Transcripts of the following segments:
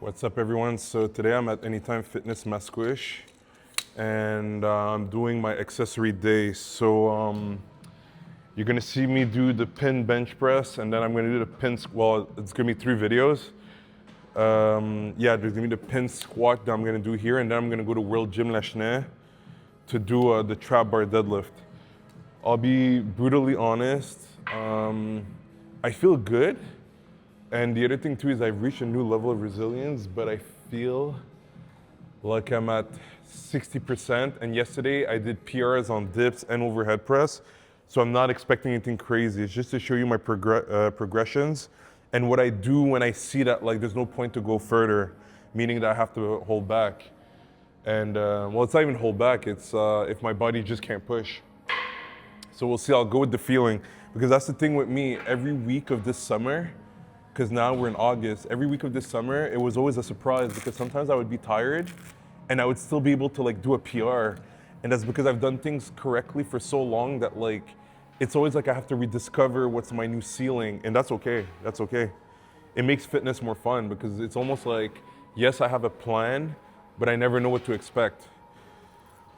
What's up, everyone? So today I'm at Anytime Fitness Masquish, and I'm doing my accessory day. So you're gonna see me do the pin bench press, and then I'm gonna do the pin. Well, it's gonna be 3 videos. Yeah, there's gonna be the pin squat that I'm gonna do here, and then I'm gonna go to World Gym Lachine to do the trap bar deadlift. I'll be brutally honest. I feel good. And the other thing too is I've reached a new level of resilience, but I feel like I'm at 60%. And yesterday I did PRs on dips and overhead press. So I'm not expecting anything crazy. It's just to show you my progressions and what I do when I see that like there's no point to go further, meaning that I have to hold back. And well, it's not even hold back. It's if my body just can't push. So we'll see. I'll go with the feeling because that's the thing with me. Every week of this summer, because now we're in August, every week of this summer, it was always a surprise because sometimes I would be tired and I would still be able to like do a PR. And that's because I've done things correctly for so long that like, it's always like I have to rediscover what's my new ceiling, and that's okay, that's okay. It makes fitness more fun because it's almost like, yes, I have a plan, but I never know what to expect.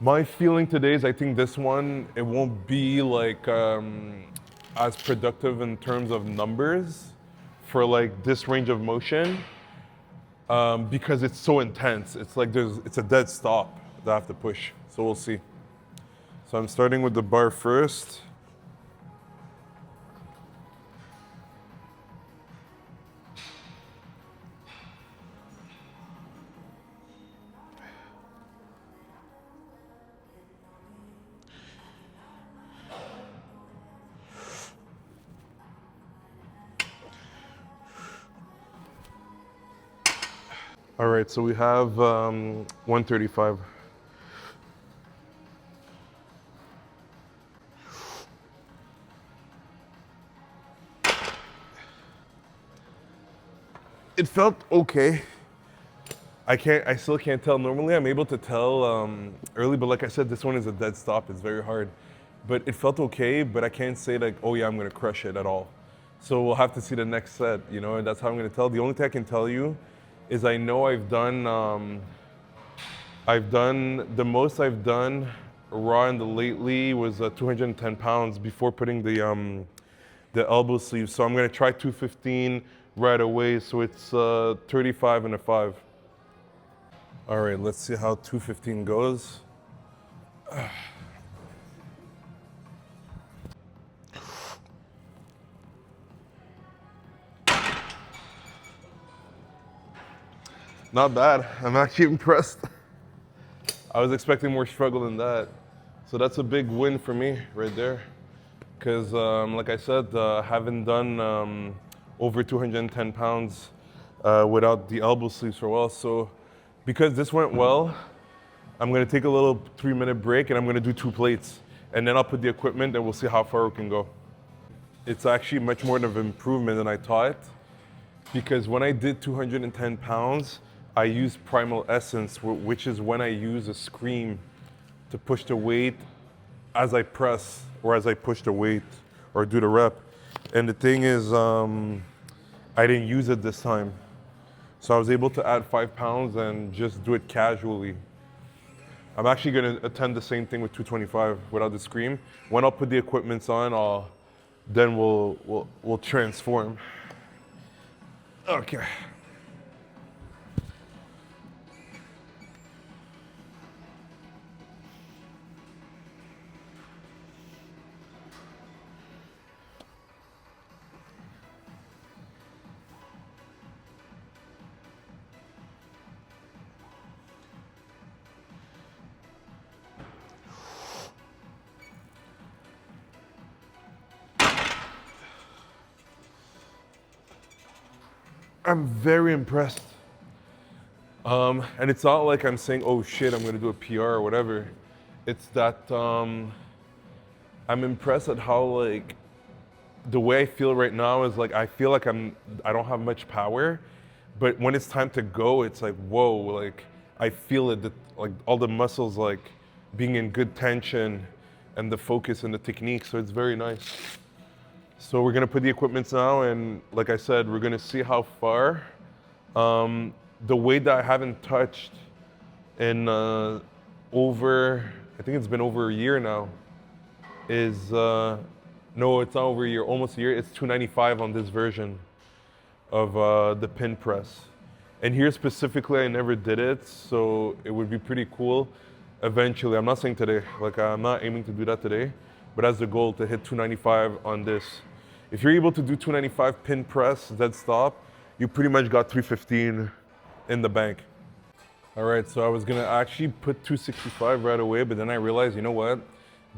My feeling today is I think this one, it won't be like as productive in terms of numbers for like this range of motion because it's so intense. It's like it's a dead stop that I have to push. So we'll see. So I'm starting with the bar first. All right, so we have 135. It felt okay. I still can't tell. Normally I'm able to tell early, but like I said, this one is a dead stop. It's very hard. But it felt okay, but I can't say like, oh yeah, I'm gonna crush it at all. So we'll have to see the next set, you know, and that's how I'm gonna tell. The only thing I can tell you is I know the most I've done raw and the lately was 210 pounds before putting the elbow sleeve. So I'm gonna try 215 right away. So it's 35 and a 5. All right, let's see how 215 goes. Not bad. I'm actually impressed. I was expecting more struggle than that. So that's a big win for me right there. Because like I said, I haven't done over 210 pounds without the elbow sleeves for a while. So because this went well, I'm gonna take a little 3-minute break and I'm gonna do 2 plates. And then I'll put the equipment and we'll see how far we can go. It's actually much more of an improvement than I thought. Because when I did 210 pounds, I used Primal Essence, which is when I use a scream to push the weight as I press or as I push the weight or do the rep. And the thing is, I didn't use it this time. So I was able to add 5 pounds and just do it casually. I'm actually gonna attempt the same thing with 225 without the scream. When I'll put the equipments on, then we'll transform. Okay. I'm very impressed. And it's not like I'm saying, oh shit, I'm gonna do a PR or whatever. It's that I'm impressed at how like the way I feel right now is like I feel like I don't have much power, but when it's time to go, it's like whoa, like I feel it, like all the muscles like being in good tension, and the focus and the technique. So it's very nice. So we're gonna put the equipments now, and like I said, we're gonna see how far. the weight that I haven't touched in over, I think it's been over a year now, is, no, it's not over a year, almost a year. It's 295 on this version of the pin press. And here specifically, I never did it, so it would be pretty cool eventually. I'm not saying today, like I'm not aiming to do that today, but that's the goal, to hit 295 on this. If you're able to do 295 pin press, dead stop, you pretty much got 315 in the bank. All right, so I was gonna actually put 265 right away, but then I realized, you know what?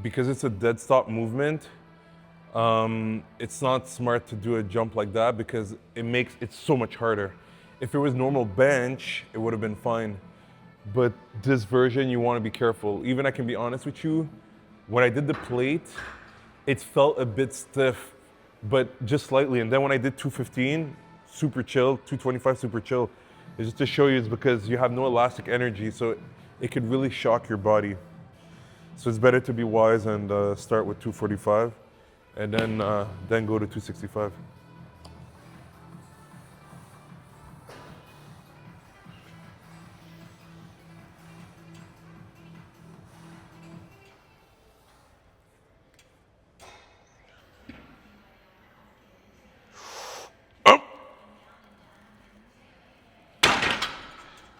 Because it's a dead stop movement, it's not smart to do a jump like that because it makes it so much harder. If it was normal bench, it would have been fine. But this version, you want to be careful. Even I can be honest with you, when I did the plate, it felt a bit stiff, but just slightly. And then when I did 215, super chill, 225, super chill. It's just to show you, it's because you have no elastic energy, so it could really shock your body. So it's better to be wise and start with 245, and then go to 265.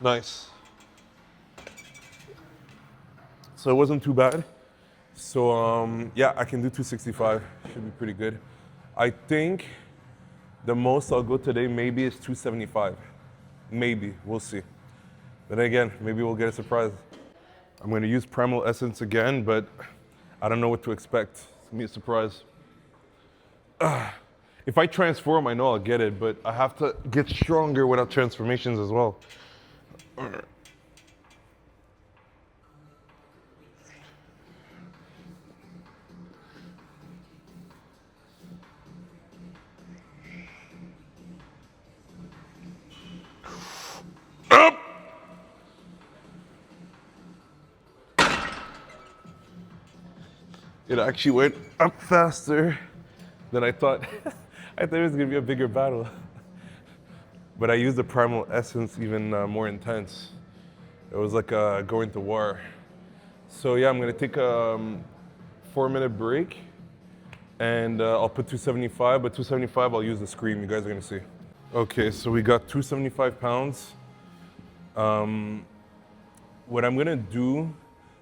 Nice. So it wasn't too bad. So yeah, I can do 265. Should be pretty good. I think the most I'll go today maybe is 275. Maybe, we'll see. But again, maybe we'll get a surprise. I'm gonna use Primal Essence again, but I don't know what to expect. It's gonna be a surprise. If I transform, I know I'll get it, but I have to get stronger without transformations as well. Up! It actually went up faster than I thought. I thought it was gonna be a bigger battle. But I used the Primal Essence even more intense. It was like going to war. So yeah, I'm gonna take a 4-minute break and I'll put 275, but 275 I'll use the Scream, you guys are gonna see. Okay, so we got 275 pounds. What I'm gonna do,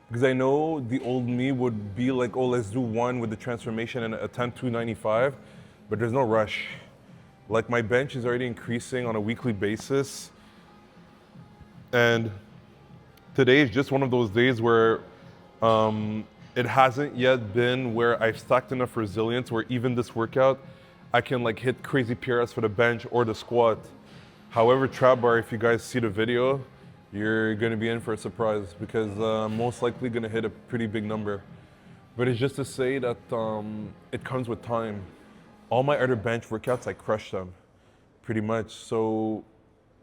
because I know the old me would be like, oh, let's do one with the transformation and attempt 295, but there's no rush. Like my bench is already increasing on a weekly basis. And today is just one of those days where it hasn't yet been where I've stacked enough resilience where even this workout, I can like hit crazy PRs for the bench or the squat. However, trap bar, if you guys see the video, you're gonna be in for a surprise because I'm most likely gonna hit a pretty big number. But it's just to say that it comes with time. All my other bench workouts, I crush them, pretty much. So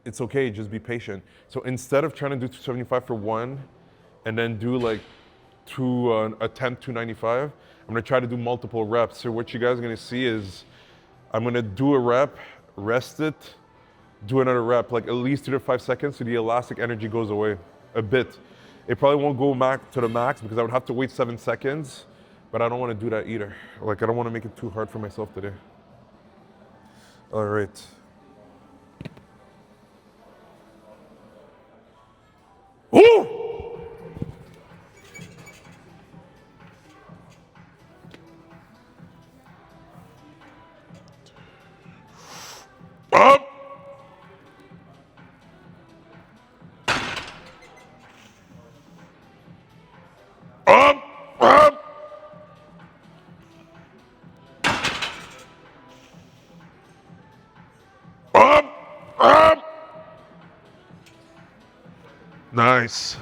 it's okay, just be patient. So instead of trying to do 275 for one, and then do like attempt 295, I'm gonna try to do multiple reps. So what you guys are gonna see is, I'm gonna do a rep, rest it, do another rep, like at least 3 to 5 seconds so the elastic energy goes away a bit. It probably won't go back to the max because I would have to wait 7 seconds, but I don't want to do that either. Like I don't want to make it too hard for myself today. All right. Ooh! Up! Up! Up! Up! Up! Nice.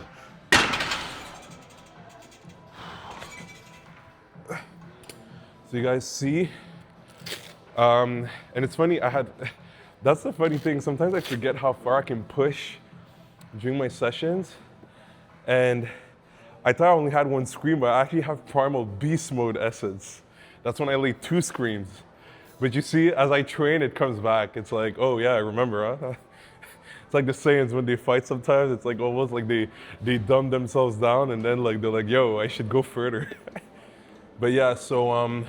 So you guys see, and it's funny, that's the funny thing, sometimes I forget how far I can push during my sessions, and I thought I only had one scream, but I actually have Primal Beast Mode Essence. That's when I lay 2 screams. But you see, as I train, it comes back. It's like, oh yeah, I remember, huh? it's like the Saiyans when they fight sometimes. It's like almost like they dumb themselves down and then like they're like, yo, I should go further. But yeah, so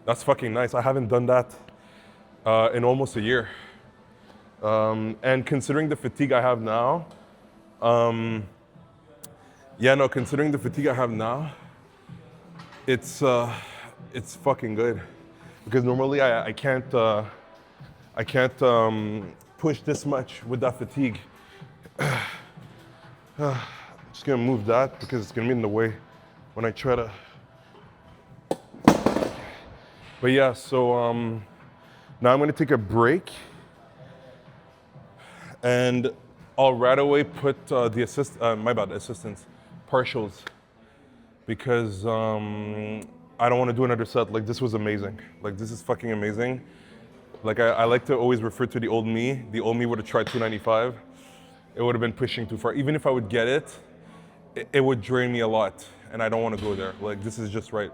that's fucking nice. I haven't done that in almost a year. And considering the fatigue I have now, considering the fatigue I have now, it's fucking good. Because normally I can't push this much with that fatigue. I'm just gonna move that because it's gonna be in the way when I try to. But yeah, so now I'm gonna take a break and I'll right away put assistants, partials, because I don't want to do another set. Like this was amazing. Like this is fucking amazing. Like I like to always refer to the old me. The old me would have tried 295. It would have been pushing too far. Even if I would get it, it would drain me a lot, and I don't want to go there. Like this is just right.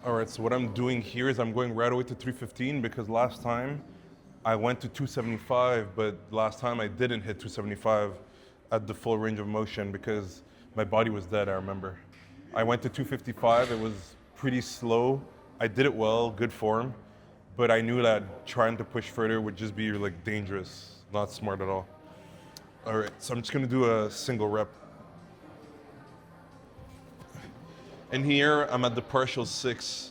All right, so what I'm doing here is I'm going right away to 315 because last time I went to 275, but last time I didn't hit 275 at the full range of motion because my body was dead, I remember. I went to 255, it was pretty slow. I did it well, good form, but I knew that trying to push further would just be like dangerous, not smart at all. All right, so I'm just gonna do a single rep. And here I'm at the partial 6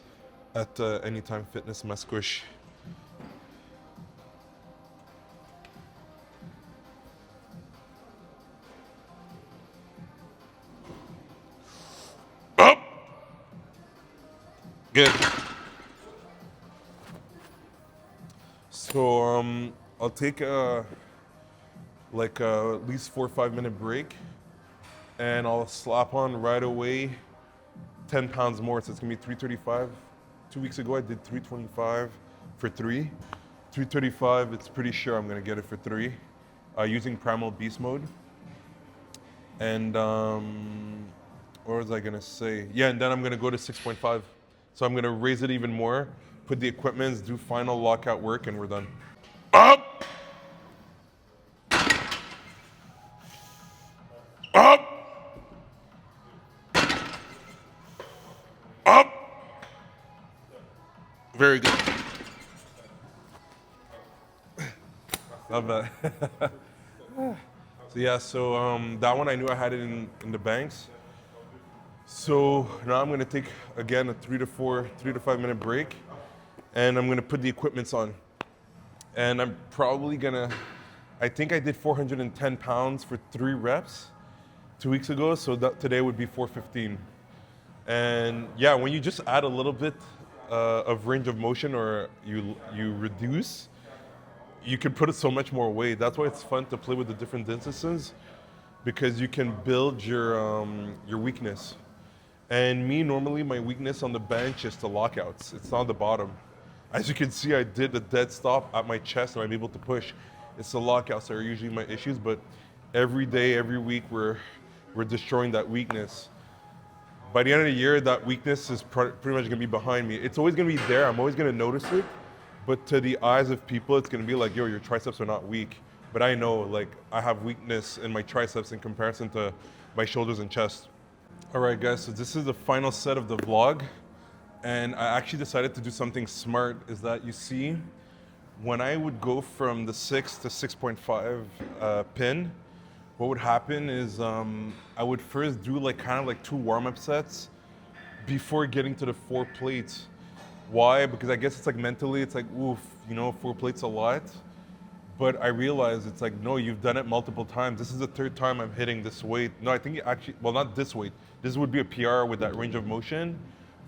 at Anytime Fitness Masquish. Up! Good. So I'll take at least 4 or 5 minute break and I'll slap on right away 10 pounds more, so it's gonna be 335. 2 weeks ago I did 325 for 3. 335, it's pretty sure I'm gonna get it for 3 using Primal Beast mode. And what was I gonna say? Yeah, and then I'm gonna go to 6.5. So I'm gonna raise it even more, put the equipments, do final lockout work, and we're done. Up! Up! Up! Very good. Love that. So that one I knew I had it in the banks. So now I'm gonna take again a 3 to 5 minute break, and I'm gonna put the equipments on. And I'm probably gonna, I think I did 410 pounds for 3 reps 2 weeks ago, so that today would be 415. And yeah, when you just add a little bit of range of motion or you reduce, you can put so much more weight. That's why it's fun to play with the different distances, because you can build your weakness. And me, normally my weakness on the bench is the lockouts. It's on the bottom. As you can see, I did a dead stop at my chest and I'm able to push. It's the lockouts that are usually my issues, but every day, every week, we're destroying that weakness. By the end of the year, that weakness is pretty much gonna be behind me. It's always gonna be there, I'm always gonna notice it, but to the eyes of people, it's gonna be like, yo, your triceps are not weak. But I know, like, I have weakness in my triceps in comparison to my shoulders and chest. All right, guys, so this is the final set of the vlog. And I actually decided to do something smart, is that you see, when I would go from the 6 to 6.5 pin, what would happen is I would first do kind of 2 warm-up sets before getting to the 4 plates. Why? Because I guess it's mentally, it's oof, 4 plates a lot. But I realized it's no, you've done it multiple times. This is the 3rd time I'm hitting this weight. No, I think actually, well, not this weight. This would be a PR with that range of motion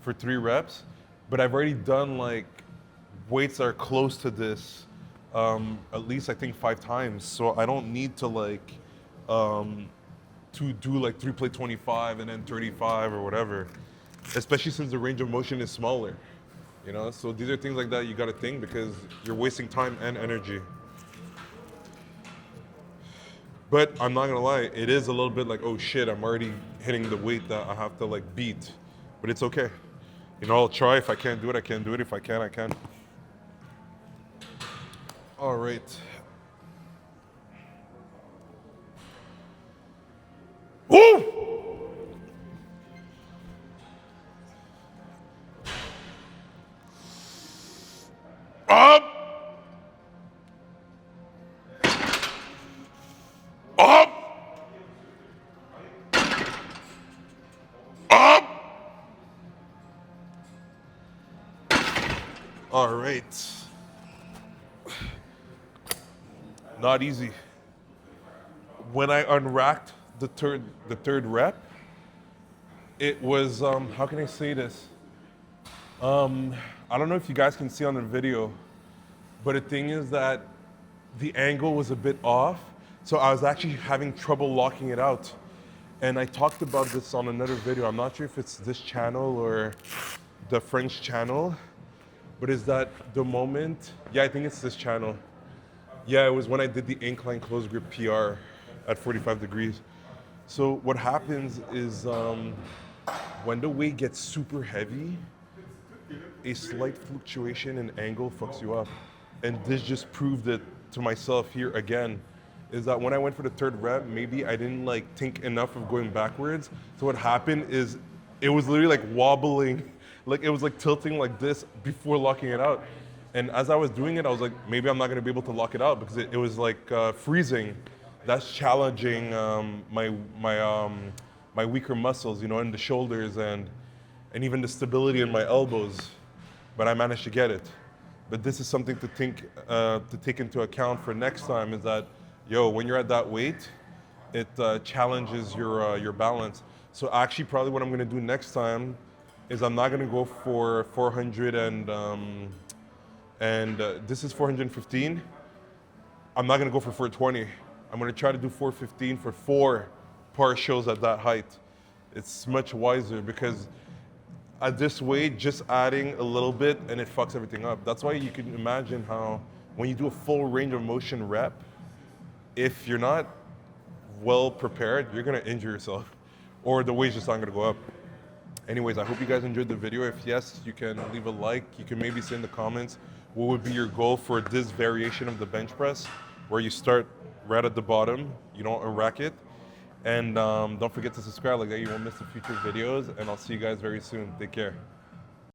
for 3 reps. But I've already done weights that are close to this at least I think 5 times. So I don't need to do 3 plate 25 and then 35 or whatever. Especially since the range of motion is smaller. So these are things like that you gotta think, because you're wasting time and energy. But I'm not gonna lie, it is a little bit oh shit, I'm already hitting the weight that I have to beat. But it's okay. I'll try. If I can't do it, I can't do it. If I can, I can. All right. All right. Not easy. When I unracked the third rep, it was how can I say this? I don't know if you guys can see on the video, but the thing is that the angle was a bit off, so I was actually having trouble locking it out. And I talked about this on another video. I'm not sure if it's this channel or the French channel, but is that the moment? Yeah, I think it's this channel. Yeah, it was when I did the incline close grip PR at 45 degrees. So what happens is when the weight gets super heavy, a slight fluctuation in angle fucks you up. And this just proved it to myself here again, is that when I went for the third rep, maybe I didn't like think enough of going backwards. So what happened is it was literally like wobbling, like it was like tilting like this before locking it out. And as I was doing it, I was like, maybe I'm not gonna be able to lock it out because it was like freezing. That's challenging my weaker muscles, you know, in the shoulders and even the stability in my elbows. But I managed to get it. But this is something to take into account for next time. Is that, when you're at that weight, it challenges your balance. So actually, probably what I'm gonna do next time is I'm not gonna go for 400 and this is 415. I'm not gonna go for 420. I'm gonna try to do 415 for 4 par shows at that height. It's much wiser because at this weight, just adding a little bit and it fucks everything up. That's why you can imagine how when you do a full range of motion rep, if you're not well prepared, you're gonna injure yourself or the weight's just not gonna go up. Anyways, I hope you guys enjoyed the video. If yes, you can leave a like. You can maybe say in the comments what would be your goal for this variation of the bench press, where you start right at the bottom, you don't rack it. And don't forget to subscribe, like that you won't miss the future videos. And I'll see you guys very soon. Take care.